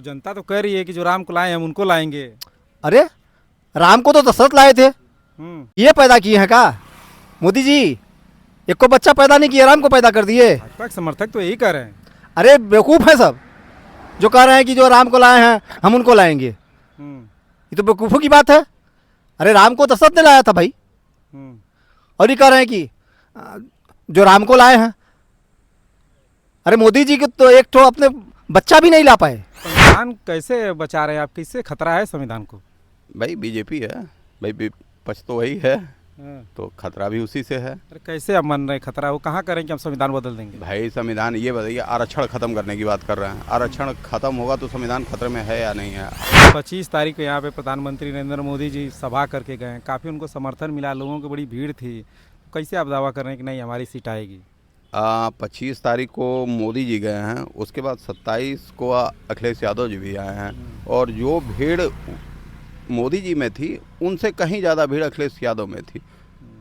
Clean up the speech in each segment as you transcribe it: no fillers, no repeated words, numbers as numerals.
जनता तो कह रही है कि जो राम को लाए हम उनको लाएंगे। अरे राम को तो दशरथ लाए थे, ये पैदा किए हैं का मोदी जी? एक को बच्चा पैदा नहीं किया, राम को पैदा कर दिए। भाजपा के समर्थक तो यही कह रहे हैं। अरे बेवकूफ़ है सब जो कह रहे हैं कि जो राम को लाए हैं हम उनको लाएंगे। ये तो बेवकूफ़ों की बात है। अरे राम को दशरथ ने लाया था भाई, और ये कह रहे हैं कि जो राम को लाए हैं। अरे मोदी जी को तो एक तो अपने बच्चा भी नहीं ला पाए। संविधान कैसे बचा रहे हैं आप? किससे खतरा है संविधान को? भाई बीजेपी है, भाई विपक्ष तो वही है, तो खतरा भी उसी से है। अरे कैसे आप मान रहे हैं खतरा? वो कहाँ करें कि हम संविधान बदल देंगे? भाई संविधान ये बताइए, आरक्षण खत्म करने की बात कर रहे हैं। आरक्षण खत्म होगा तो संविधान खतरे में है या नहीं है? 25 तारीख को यहाँ पे प्रधानमंत्री नरेंद्र मोदी जी सभा करके गए, काफ़ी उनको समर्थन मिला, लोगों की बड़ी भीड़ थी। कैसे आप दावा कर रहे हैं कि नहीं हमारी सीट आएगी? 25 तारीख को मोदी जी गए हैं, उसके बाद 27 को अखिलेश यादव जी भी आए हैं, और जो भीड़ मोदी जी में थी उनसे कहीं ज़्यादा भीड़ अखिलेश यादव में थी।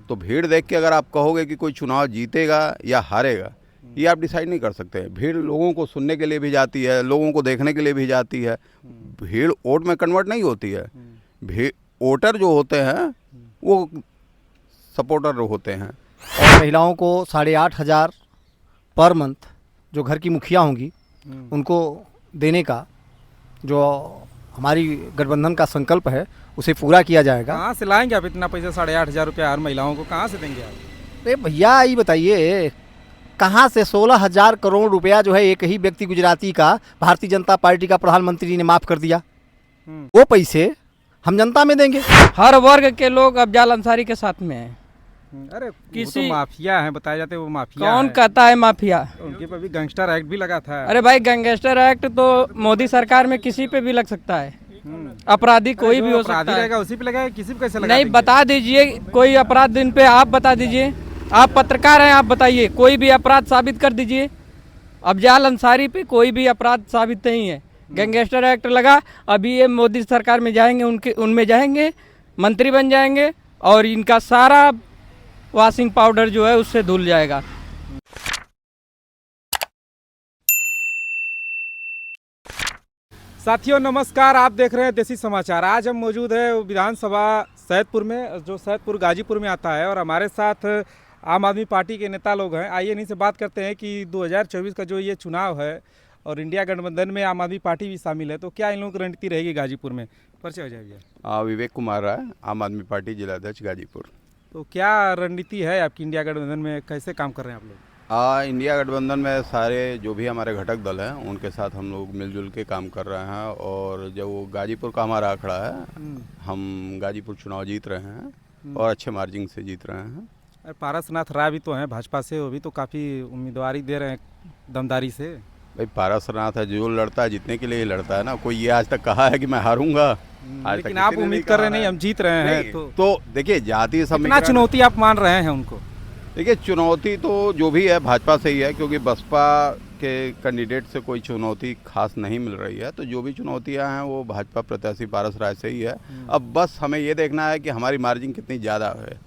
तो भीड़ देख के अगर आप कहोगे कि कोई चुनाव जीतेगा या हारेगा, ये आप डिसाइड नहीं कर सकते। भीड़ लोगों को सुनने के लिए भी जाती है, लोगों को देखने के लिए भी जाती है। भीड़ वोट में कन्वर्ट नहीं होती है। भीड़ वोटर जो होते हैं वो सपोर्टर होते हैं। और महिलाओं को 8,500 पर मंथ जो घर की मुखिया होंगी उनको देने का जो हमारी गठबंधन का संकल्प है उसे पूरा किया जाएगा। कहाँ से लाएंगे आप इतना पैसा? 8,500 रुपया हर महिलाओं को कहाँ से देंगे आप? अरे भैया ये बताइए कहाँ से 16,000 करोड़ रुपया जो है एक ही व्यक्ति गुजराती का भारतीय जनता पार्टी का प्रधानमंत्री ने माफ़ कर दिया। वो पैसे हम जनता में देंगे। हर वर्ग के लोग अफजाल अंसारी के साथ में हैं। अरे किसी तो माफिया है बताए जाते हैं, वो माफिया कौन है। कहता है माफिया? उनके पे भी गैंगस्टर एक्ट भी लगा था। अरे भाई गैंगस्टर एक्ट तो मोदी सरकार में किसी पे भी लग सकता है। अपराधी कोई भी हो सकता है। रहेगा उसी पे लगाए, किसी पे कैसे लगा नहीं, बता दीजिए कोई अपराध दिन पे आप बता दीजिए। आप पत्रकार हैं, आप बताइए कोई भी अपराध साबित कर दीजिए। अफजाल अंसारी पे कोई भी अपराध साबित नहीं है। गैंगस्टर एक्ट लगा, अभी ये मोदी सरकार में जाएंगे, उनमें जाएंगे, मंत्री बन जाएंगे, और इनका सारा वॉशिंग पाउडर जो है उससे धुल जाएगा। साथियों नमस्कार, आप देख रहे हैं देसी समाचार। आज हम मौजूद है विधानसभा सैदपुर में, जो सैदपुर गाजीपुर में आता है, और हमारे साथ आम आदमी पार्टी के नेता लोग हैं। आइए इन्हीं से बात करते हैं कि 2024 का जो ये चुनाव है और इंडिया गठबंधन में आम आदमी पार्टी भी शामिल है, तो क्या इन लोगों की रणनीति रहेगी गाजीपुर में? परिचय हो जाएगा। विवेक कुमार राय, आम आदमी पार्टी जिलाध्यक्ष गाजीपुर। तो क्या रणनीति है आपकी इंडिया गठबंधन में? कैसे काम कर रहे हैं आप लोग? इंडिया गठबंधन में सारे जो भी हमारे घटक दल हैं उनके साथ हम लोग मिलजुल के काम कर रहे हैं, और जो वो गाजीपुर का हमारा आंकड़ा है, हम गाजीपुर चुनाव जीत रहे हैं और अच्छे मार्जिन से जीत रहे हैं। पारसनाथ राय भी तो हैं भाजपा से, वो भी तो काफ़ी उम्मीदवारी दे रहे हैं दमदारी से। भाई पारसनाथ है, जो लड़ता है जीतने के लिए ही लड़ता है ना। कोई ये आज तक कहा है कि मैं हारूंगा? लेकिन आप उम्मीद कर रहे नहीं हम जीत रहे हैं, तो देखिए जातीय समीकरण चुनौती आप मान रहे हैं उनको? देखिए चुनौती तो जो भी है भाजपा से ही है, क्योंकि बसपा के कैंडिडेट से कोई चुनौती खास नहीं मिल रही है। तो जो भी चुनौतियां हैं वो भाजपा प्रत्याशी पारस राय से ही है। अब बस हमें ये देखना है कि हमारी मार्जिन कितनी ज़्यादा है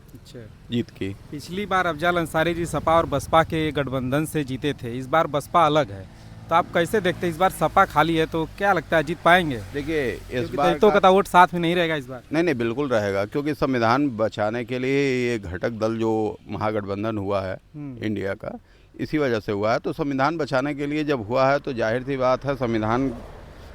जीत की। पिछली बार अफजाल अंसारी जी सपा और बसपा के गठबंधन से जीते थे, इस बार बसपा अलग है, तो आप कैसे देखते हैं? इस बार सपा खाली है, तो क्या लगता है जीत पाएंगे? देखिए इस बार दलितों का वोट साथ में नहीं रहेगा इस बार। नहीं, बिल्कुल रहेगा, क्योंकि संविधान बचाने के लिए ये घटक दल जो महागठबंधन हुआ है इंडिया का, इसी वजह से हुआ है। तो संविधान बचाने के लिए जब हुआ है तो जाहिर सी बात है संविधान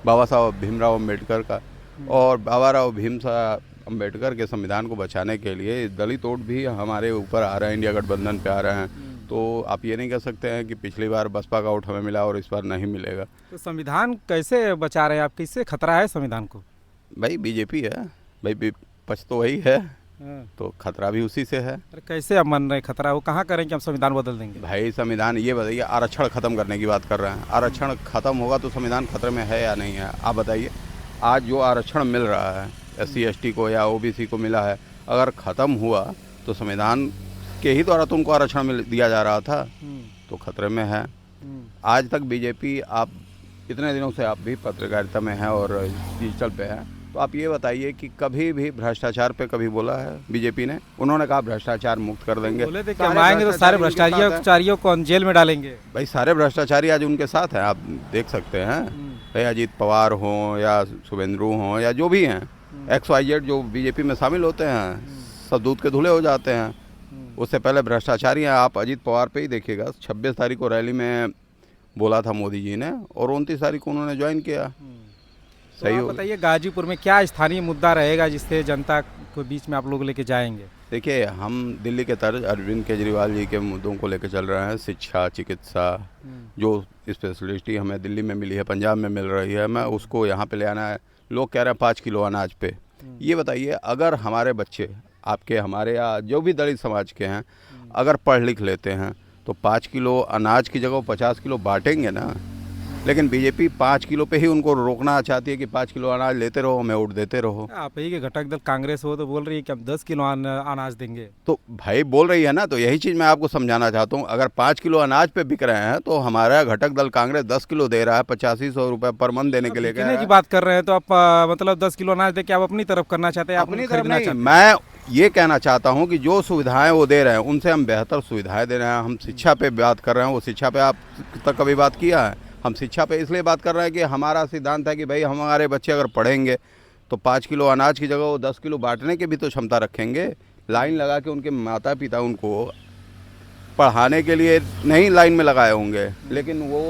बाबा साहब भीमराव अम्बेडकर का, और बाबा राव भीमराव अम्बेडकर के संविधान को बचाने के लिए दलित वोट भी हमारे ऊपर आ रहे हैं, इंडिया गठबंधन पे आ रहे हैं। तो आप ये नहीं कह सकते हैं कि पिछली बार बसपा का वोट हमें मिला और इस बार नहीं मिलेगा। तो संविधान कैसे बचा रहे हैं आप? किससे खतरा है संविधान को? भाई बीजेपी है, भाई विपक्ष तो वही है, तो खतरा भी उसी से है। अरे कैसे आप मान रहे हैं खतरा? वो कहाँ करें कि हम संविधान बदल देंगे? भाई संविधान ये बताइए, आरक्षण खत्म करने की बात कर रहे हैं। आरक्षण खत्म होगा तो संविधान खतरे में है या नहीं है? आप बताइए। आज जो आरक्षण मिल रहा है SC ST को या OBC को मिला है, अगर ख़त्म हुआ तो संविधान के ही द्वारा तो उनको आरक्षण दिया जा रहा था, तो खतरे में है। आज तक बीजेपी, आप इतने दिनों से आप भी पत्रकारिता में हैं और डिजिटल पे हैं, तो आप ये बताइए कि कभी भी भ्रष्टाचार पे कभी बोला है बीजेपी ने? उन्होंने कहा भ्रष्टाचार मुक्त कर देंगे। बोले थे कि हम आएंगे तो सारे भ्रष्टाचारियों को जेल में डालेंगे। भाई सारे भ्रष्टाचारी आज उनके साथ हैं, आप देख सकते हैं। चाहे अजीत पवार हों या शुभेंदु हों या जो भी हैं, XYZ जो बीजेपी में शामिल होते हैं सब दूध के धुले हो जाते हैं। उससे पहले भ्रष्टाचारी हैं। आप अजीत पवार पे ही देखिएगा, 26 तारीख को रैली में बोला था मोदी जी ने और 29 तारीख को उन्होंने ज्वाइन किया। तो आप बताइए गाजीपुर में क्या स्थानीय मुद्दा रहेगा जिससे जनता को बीच में आप लोग लेके जाएंगे? देखिए, हम दिल्ली के तर्ज अरविंद केजरीवाल जी के मुद्दों को लेकर चल रहे हैं। शिक्षा, चिकित्सा, जो स्पेशलिटी हमें दिल्ली में मिली है, पंजाब में मिल रही है, मैं उसको यहाँ पे ले आना है। लोग कह रहे हैं 5 किलो अनाज पे। ये बताइए, अगर हमारे बच्चे आपके, हमारे या जो भी दलित समाज के हैं, अगर पढ़ लिख लेते हैं तो 5 किलो अनाज की जगह 50 किलो बांटेंगे ना। लेकिन बीजेपी 5 किलो पे ही उनको रोकना चाहती है कि 5 किलो अनाज लेते रहो, हमें वोट देते रहो। आप ही के घटक दल कांग्रेस हो तो बोल रही है कि हम 10 किलो अनाज देंगे। तो भाई बोल रही है ना, तो यही चीज़ मैं आपको समझाना चाहता हूँ। अगर 5 किलो अनाज पे बिक रहे हैं तो हमारा घटक दल कांग्रेस 10 किलो दे रहा है, 8500 रुपये पर मन देने के लिए कह रहा है। की बात कर रहे हैं तो आप मतलब 10 किलो अनाज दे के आप अपनी तरफ करना चाहते हैं? अपनी तरफ नहीं, मैं ये कहना चाहता हूँ कि जो सुविधाएं वो दे रहे हैं उनसे हम बेहतर सुविधाएं दे रहे हैं। हम शिक्षा पे बात कर रहे हैं, वो शिक्षा पे आप तक कभी बात किया है? हम शिक्षा पे इसलिए बात कर रहे हैं कि हमारा सिद्धांत है कि भाई हमारे बच्चे अगर पढ़ेंगे तो 5 किलो अनाज की जगह वो 10 किलो बांटने की भी तो क्षमता रखेंगे। लाइन लगा के उनके माता पिता उनको पढ़ाने के लिए नहीं लाइन में लगाए होंगे, लेकिन वो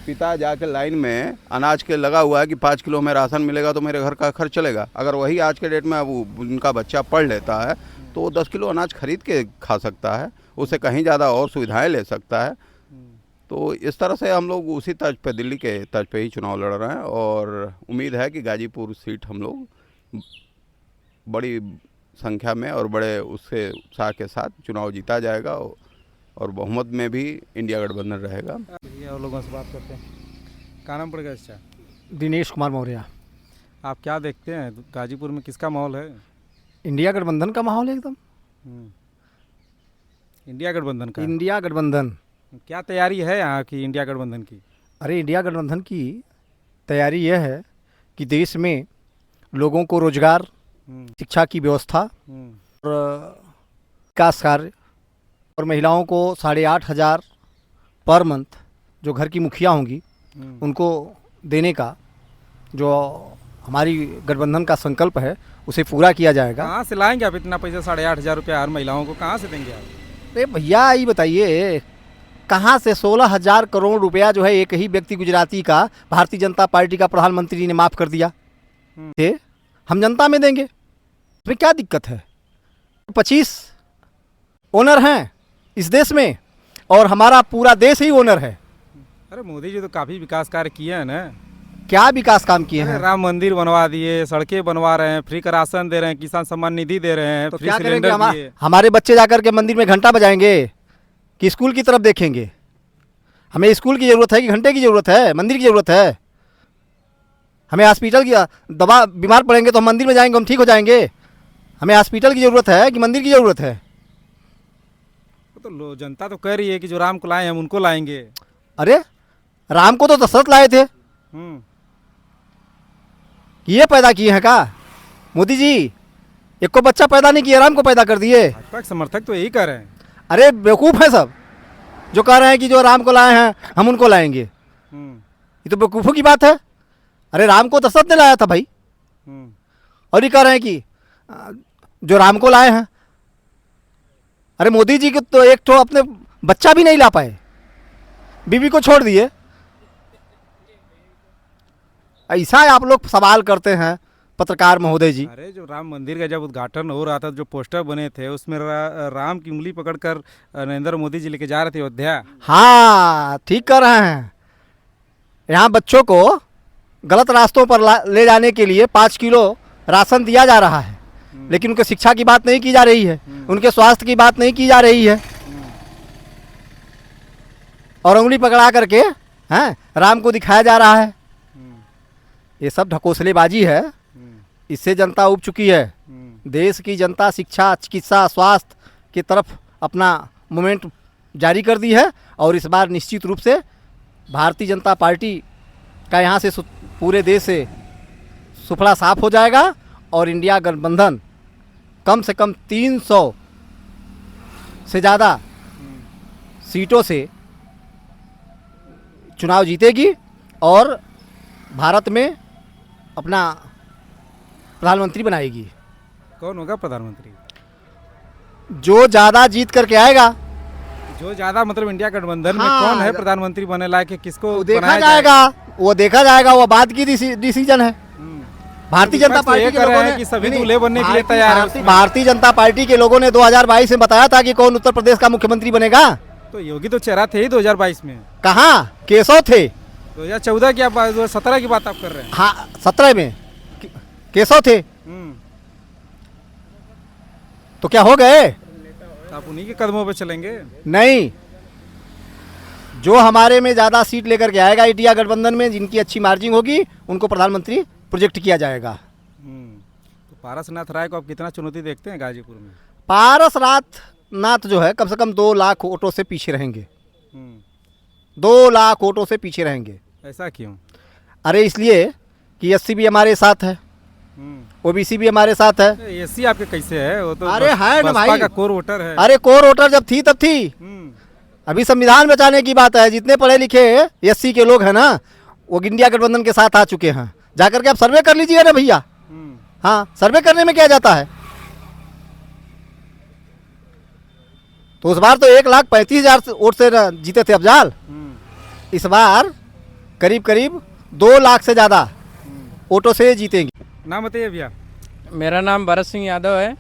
पिता जाके लाइन में अनाज के लगा हुआ है कि 5 किलो में राशन मिलेगा तो मेरे घर का खर्च चलेगा। अगर वही आज के डेट में वो उनका बच्चा पढ़ लेता है तो वो 10 किलो अनाज खरीद के खा सकता है, उससे कहीं ज़्यादा और सुविधाएं ले सकता है। तो इस तरह से हम लोग उसी तर्ज पे, दिल्ली के तर्ज पे ही चुनाव लड़ रहे हैं और उम्मीद है कि गाजीपुर सीट हम लोग बड़ी संख्या में और बड़े उससे उत्साह के साथ चुनाव जीता जाएगा और बहुमत में भी इंडिया गठबंधन रहेगा। ये और लोगों से बात करते हैं। क्या नाम पड़ेगा इसका? दिनेश कुमार मौर्य। आप क्या देखते हैं गाजीपुर में किसका माहौल है? इंडिया गठबंधन का माहौल है एकदम। इंडिया गठबंधन का? इंडिया गठबंधन। क्या तैयारी है यहाँ की इंडिया गठबंधन की? अरे इंडिया गठबंधन की तैयारी यह है कि देश में लोगों को रोजगार, शिक्षा की व्यवस्था और विकास कार्य और महिलाओं को 8,500 पर मंथ जो घर की मुखिया होंगी उनको देने का जो हमारी गठबंधन का संकल्प है उसे पूरा किया जाएगा। कहाँ से लाएंगे आप इतना पैसा? 8,500 रुपया हर महिलाओं को कहाँ से देंगे आप? अरे भैया ये बताइए, कहाँ से 16,000 करोड़ रुपया जो है एक ही व्यक्ति गुजराती का भारतीय जनता पार्टी का प्रधानमंत्री ने माफ़ कर दिया थे, हम जनता में देंगे। फिर क्या दिक्कत है? 25 ओनर हैं इस देश में और हमारा पूरा देश ही ओनर है। अरे मोदी जी तो काफ़ी विकास कार्य किए हैं ना। क्या विकास काम किए हैं? राम मंदिर बनवा दिए, सड़कें बनवा रहे हैं, फ्री का राशन दे रहे हैं, किसान सम्मान निधि दे रहे हैं, तो फ्री क्या करेंगे? सिलेंडर दिए। हमारे बच्चे जाकर के मंदिर में घंटा बजाएंगे कि स्कूल की तरफ देखेंगे? हमें स्कूल की ज़रूरत है कि घंटे की ज़रूरत है? मंदिर की ज़रूरत है? हमें हॉस्पिटल की दवा, बीमार पड़ेंगे तो हम मंदिर में जाएंगे, हम ठीक हो जाएंगे? हमें हॉस्पिटल की ज़रूरत है कि मंदिर की ज़रूरत है? तो जनता तो कह रही है कि जो राम को लाए हम उनको लाएंगे। अरे राम को तो दशरथ लाए थे, ये पैदा किए हैं का? मोदी जी एक को बच्चा पैदा नहीं किया, राम को पैदा कर दिए। भाजपा के समर्थक तो यही कर रहे हैं। अरे बेवकूफ़ है सब जो कह रहे हैं कि जो राम को लाए हैं हम उनको लाएंगे। ये तो बेवकूफ़ों की बात है। अरे राम को दशरथ ने लाया था भाई, और ये कह रहे हैं कि जो राम को लाए हैं। अरे मोदी जी के तो एक तो अपने बच्चा भी नहीं ला पाए, बीवी को छोड़ दिए। ऐसा आप लोग सवाल करते हैं पत्रकार महोदय जी। अरे जो राम मंदिर का जब उद्घाटन हो रहा था, जो पोस्टर बने थे उसमें राम की उंगली पकड़कर नरेंद्र मोदी जी लेके जा रहे थे अयोध्या। हाँ ठीक कर रहे हैं। यहाँ बच्चों को गलत रास्तों पर ले जाने के लिए 5 किलो राशन दिया जा रहा है, लेकिन उनके शिक्षा की बात नहीं की जा रही है, उनके स्वास्थ्य की बात नहीं की जा रही है, और उंगली पकड़ा करके हैं राम को दिखाया जा रहा है। ये सब ढकोसलेबाजी है। इससे जनता उब चुकी है। देश की जनता शिक्षा, चिकित्सा, स्वास्थ्य की तरफ अपना मूवमेंट जारी कर दी है और इस बार निश्चित रूप से भारतीय जनता पार्टी का यहाँ से पूरे देश से सुफड़ा साफ हो जाएगा और इंडिया गठबंधन कम से कम 300 से ज़्यादा सीटों से चुनाव जीतेगी और भारत में अपना प्रधानमंत्री बनाएगी। कौन होगा प्रधानमंत्री? जो ज़्यादा जीत करके आएगा जो ज्यादा मतलब इंडिया गठबंधन में हाँ, कौन है प्रधानमंत्री बनने लायक है, किसको वो देखा बनाया जाएगा, वो देखा जाएगा, वो बात की डिसीजन है। हम्म। भारतीय तो जनता विपक्ष तो ये पार्टी के कर रहा लोगों है ने कि सभी नहीं, दूल्हे बनने के लिए भारतीय- तैयार है भारतीय- उसमें। भारतीय जनता पार्टी के लोगों ने 2022 में बताया था कि कौन उत्तर प्रदेश का मुख्यमंत्री बनेगा। तो योगी तो चेहरा थे ही 2022 में। कहाँ केशव थे? 2014 की आप 2017 की बात आप कर रहे हैं। हाँ 17 में केशव थे, तो क्या हो गए? तो आप उन्हीं के कदमों पे चलेंगे। नहीं, जो हमारे में ज़्यादा सीट लेकर के आएगा इंडिया गठबंधन में, जिनकी अच्छी मार्जिन होगी, उनको प्रधानमंत्री प्रोजेक्ट किया जाएगा। तो पारसनाथ राय को आप कितना चुनौती देखते हैं गाजीपुर में? पारसनाथ जो है कम से कम 2 लाख वोटों से पीछे रहेंगे। 2 लाख वोटों से पीछे रहेंगे। ऐसा क्यों? अरे इसलिए कि एससी भी हमारे साथ है, ओबीसी भी हमारे साथ है। एससी आपके कैसे है? वो तो अरे है ना बसपा भाई, का कोर वोटर है। अरे कोर वोटर जब थी तब थी, अभी संविधान बचाने की बात है। जितने पढ़े लिखे एससी के लोग हैं ना, वो इंडिया गठबंधन के साथ आ चुके हैं। जाकर के आप सर्वे कर लीजिए ना भैया। हाँ, सर्वे करने में क्या जाता है। तो उस बार तो 1,35,000 वोट से जीते थे अफजाल। इस बार करीब करीब 2 लाख से ज़्यादा वोटों से जीतेंगे। नाम बताइए भैया। मेरा नाम भरत सिंह यादव है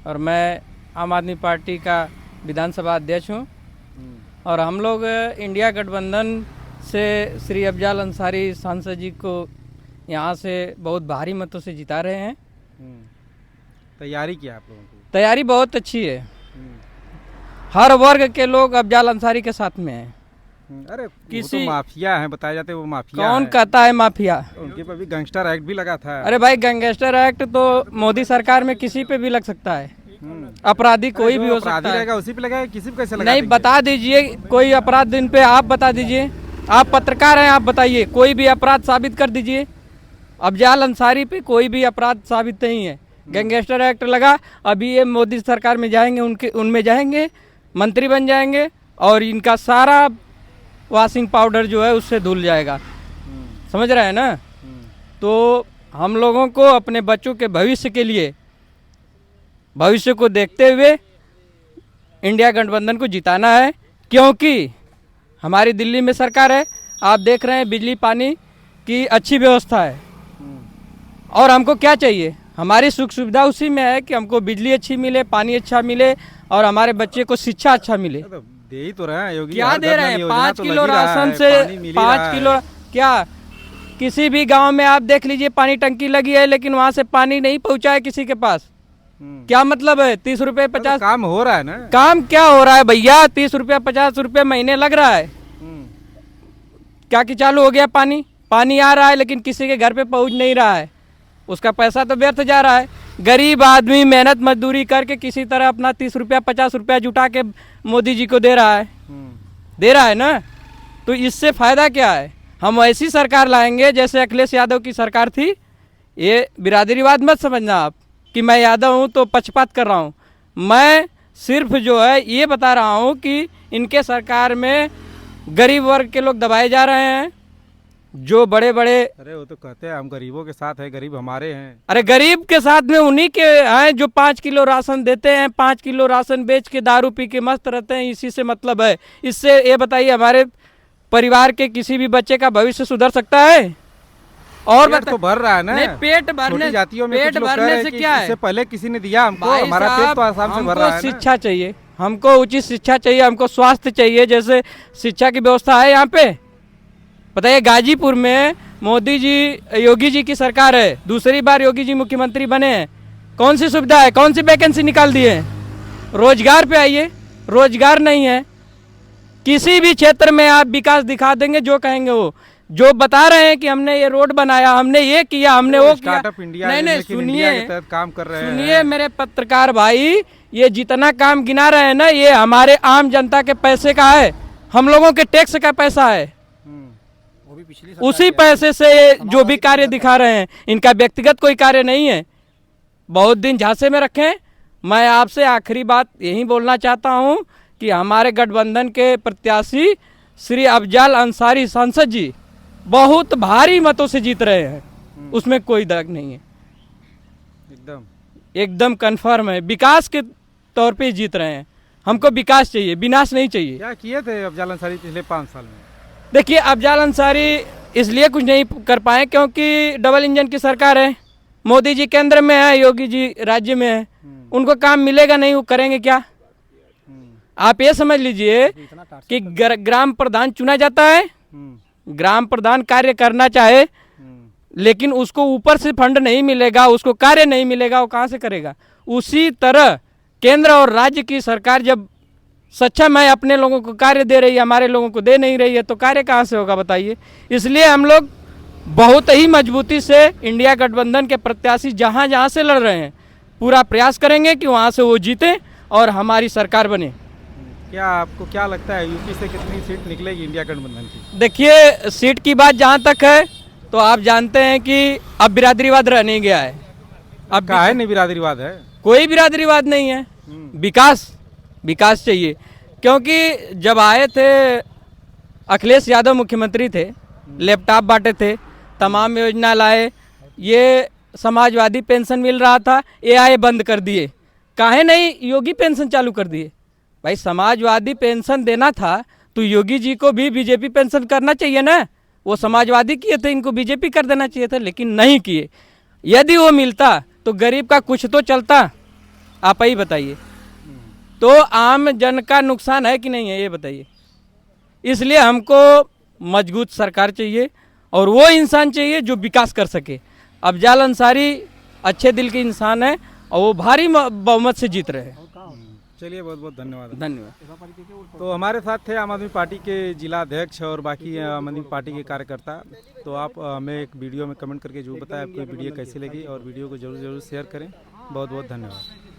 और मैं आम आदमी पार्टी का विधानसभा अध्यक्ष हूँ। और हम लोग इंडिया गठबंधन से श्री अफजाल अंसारी सांसद जी को यहाँ से बहुत भारी मतों से जिता रहे हैं। तैयारी किया आप लोगों की? तैयारी बहुत अच्छी है, हर वर्ग के लोग अफजाल अंसारी के साथ में हैं। अरे किसी तो माफिया है बताया जाते हैं, वो माफिया कौन है। कहता है माफिया? उनके पर भी गैंगस्टर एक्ट भी लगा था। अरे भाई, गैंगस्टर एक्ट तो मोदी सरकार में किसी पे भी लग सकता है। अपराधी कोई भी हो सकता है। रहेगा उसी पे लगाए, किसी पे कैसे लगा नहीं, देंगे? बता दीजिए कोई अपराध दिन पे आप बता दीजिए। आप पत्रकार हैं, आप बताइए कोई भी अपराध साबित कर दीजिए। अफजाल अंसारी पे कोई भी अपराध साबित नहीं है। गैंगस्टर एक्ट लगा, अभी ये मोदी सरकार में जाएंगे, उनमें जाएंगे, मंत्री बन जाएंगे और इनका सारा वॉशिंग पाउडर जो है उससे धुल जाएगा। समझ रहे हैं ना? तो हम लोगों को अपने बच्चों के भविष्य के लिए, भविष्य को देखते हुए इंडिया गठबंधन को जिताना है, क्योंकि हमारी दिल्ली में सरकार है। आप देख रहे हैं बिजली पानी की अच्छी व्यवस्था है। और हमको क्या चाहिए? हमारी सुख सुविधा उसी में है कि हमको बिजली अच्छी मिले, पानी अच्छा मिले और हमारे बच्चे को शिक्षा अच्छा मिले। तो दे ही तो रहे हैं योगी। क्या दे रहे हैं? 5 तो किलो लग ही रहा राशन है, से पानी मिल ही 5 रहा किलो है। क्या किसी भी गांव में आप देख लीजिए, पानी टंकी लगी है लेकिन वहां से पानी नहीं पहुंचा है किसी के पास। क्या मतलब है? 30 रुपए 50 काम हो रहा है ना। काम क्या हो रहा है भैया? 30 रुपया 50 रुपये महीने लग रहा है। क्या कि चालू हो गया पानी? पानी आ रहा है लेकिन किसी के घर पे पहुंच नहीं रहा है, उसका पैसा तो व्यर्थ जा रहा है। गरीब आदमी मेहनत मजदूरी करके किसी तरह अपना 30 रुपया 50 रुपया जुटा के मोदी जी को दे रहा है ना। तो इससे फायदा क्या है? हम ऐसी सरकार लाएंगे जैसे अखिलेश यादव की सरकार थी। ये बिरादरीवाद मत समझना आप कि मैं यादव हूँ तो पक्षपात कर रहा हूँ। मैं सिर्फ जो है ये बता रहा हूँ कि इनके सरकार में गरीब वर्ग के लोग दबाए जा रहे हैं। जो बड़े बड़े, अरे वो तो कहते हैं हम गरीबों के साथ है, गरीब हमारे हैं। अरे गरीब के साथ में उन्हीं के हैं जो 5 किलो राशन देते हैं। 5 किलो राशन बेच के दारू पी के मस्त रहते हैं, इसी से मतलब है। इससे ये बताइए हमारे परिवार के किसी भी बच्चे का भविष्य सुधर सकता है? और पेट तो भर रहा है ना। नहीं, पेट भरने, छोटी जातियों में पेट कुछ लोग कह रहे भरने हैं से कि क्या है? इससे पहले किसी ने दिया हमको, भाई हमारा पेट साहब, तो आसाम से भर रहा है हमको ना। शिक्षा चाहिए, हमको उचित शिक्षा चाहिए, हमको स्वास्थ्य चाहिए। जैसे शिक्षा की व्यवस्था है यहाँ पे। बताइए, गाजीपुर में मोदी जी, योगी जी की सरकार है, दूसरी बार योगी जी मुख्यमंत्री बने हैं। कौन सी सुविधा है? कौन सी वैकेंसी निकाल दी है? रोजगार पे आइए, रोजगार नहीं है। किसी भी क्षेत्र में आप विकास दिखा देंगे, जो कहेंगे वो। जो बता रहे हैं कि हमने ये रोड बनाया, हमने ये किया, हमने वो किया। स्टार्टअप इंडिया नहीं है, नहीं, लेकिन इंडिया सुनिए, के तहत काम कर रहे हैं। सुनिए मेरे पत्रकार भाई, ये जितना काम गिना रहे हैं ना, ये हमारे आम जनता के पैसे का है, हम लोगों के टैक्स का पैसा है। उसी पैसे से जो भी कार्य दिखा रहे हैं, इनका व्यक्तिगत कोई कार्य नहीं है। बहुत दिन झांसे में रखें। मैं आपसे आखिरी बात यही बोलना चाहता हूं कि हमारे गठबंधन के प्रत्याशी श्री अफजाल अंसारी सांसद जी बहुत भारी मतों से जीत रहे हैं, उसमें कोई दाग नहीं है, एकदम एकदम कन्फर्म है। विकास के तौर पे जीत रहे हैं। हमको विकास चाहिए, विनाश नहीं चाहिए। क्या किए थे अफजल अंसारी पिछले 5 साल में? देखिए, अफजल अंसारी इसलिए कुछ नहीं कर पाए क्योंकि डबल इंजन की सरकार है, मोदी जी केंद्र में है, योगी जी राज्य में है, उनको काम मिलेगा नहीं, वो करेंगे क्या? आप ये समझ लीजिए कि ग्राम प्रधान चुना जाता है, ग्राम प्रधान कार्य करना चाहे लेकिन उसको ऊपर से फंड नहीं मिलेगा, उसको कार्य नहीं मिलेगा, वो कहाँ से करेगा? उसी तरह केंद्र और राज्य की सरकार जब सक्षम है, अपने लोगों को कार्य दे रही है, हमारे लोगों को दे नहीं रही है, तो कार्य कहाँ से होगा बताइए? इसलिए हम लोग बहुत ही मजबूती से इंडिया गठबंधन के प्रत्याशी जहाँ जहाँ से लड़ रहे हैं पूरा प्रयास करेंगे कि वहाँ से वो जीते और हमारी सरकार बने। क्या आपको क्या लगता है यूपी से कितनी सीट निकलेगी इंडिया गठबंधन की? देखिए, सीट की बात जहाँ तक है तो आप जानते हैं कि अब बिरादरीवाद रह नहीं गया है। अब काहे नहीं बिरादरीवाद है? कोई बिरादरीवाद नहीं है, विकास चाहिए। क्योंकि जब आए थे अखिलेश यादव मुख्यमंत्री थे, लैपटॉप बांटे थे, तमाम योजना लाए, ये समाजवादी पेंशन मिल रहा था, ये आए बंद कर दिए। काहे नहीं योगी पेंशन चालू कर दिए? भाई समाजवादी पेंशन देना था तो योगी जी को भी बीजेपी पेंशन करना चाहिए ना। वो समाजवादी किए थे, इनको बीजेपी कर देना चाहिए था, लेकिन नहीं किए। यदि वो मिलता तो गरीब का कुछ तो चलता, आप ही बताइए। तो आम जन का नुकसान है कि नहीं है, ये बताइए। इसलिए हमको मजबूत सरकार चाहिए और वो इंसान चाहिए जो विकास कर सके। अफजल अंसारी अच्छे दिल के इंसान है और वो भारी बहुमत से जीत रहे हैं। चलिए, बहुत बहुत धन्यवाद। धन्यवाद। तो हमारे साथ थे आम आदमी पार्टी के जिला अध्यक्ष और बाकी आम आदमी पार्टी के कार्यकर्ता। तो आप हमें एक वीडियो में कमेंट करके जरूर बताएं आपको वीडियो कैसी लगी और वीडियो को जरूर शेयर करें। बहुत बहुत धन्यवाद।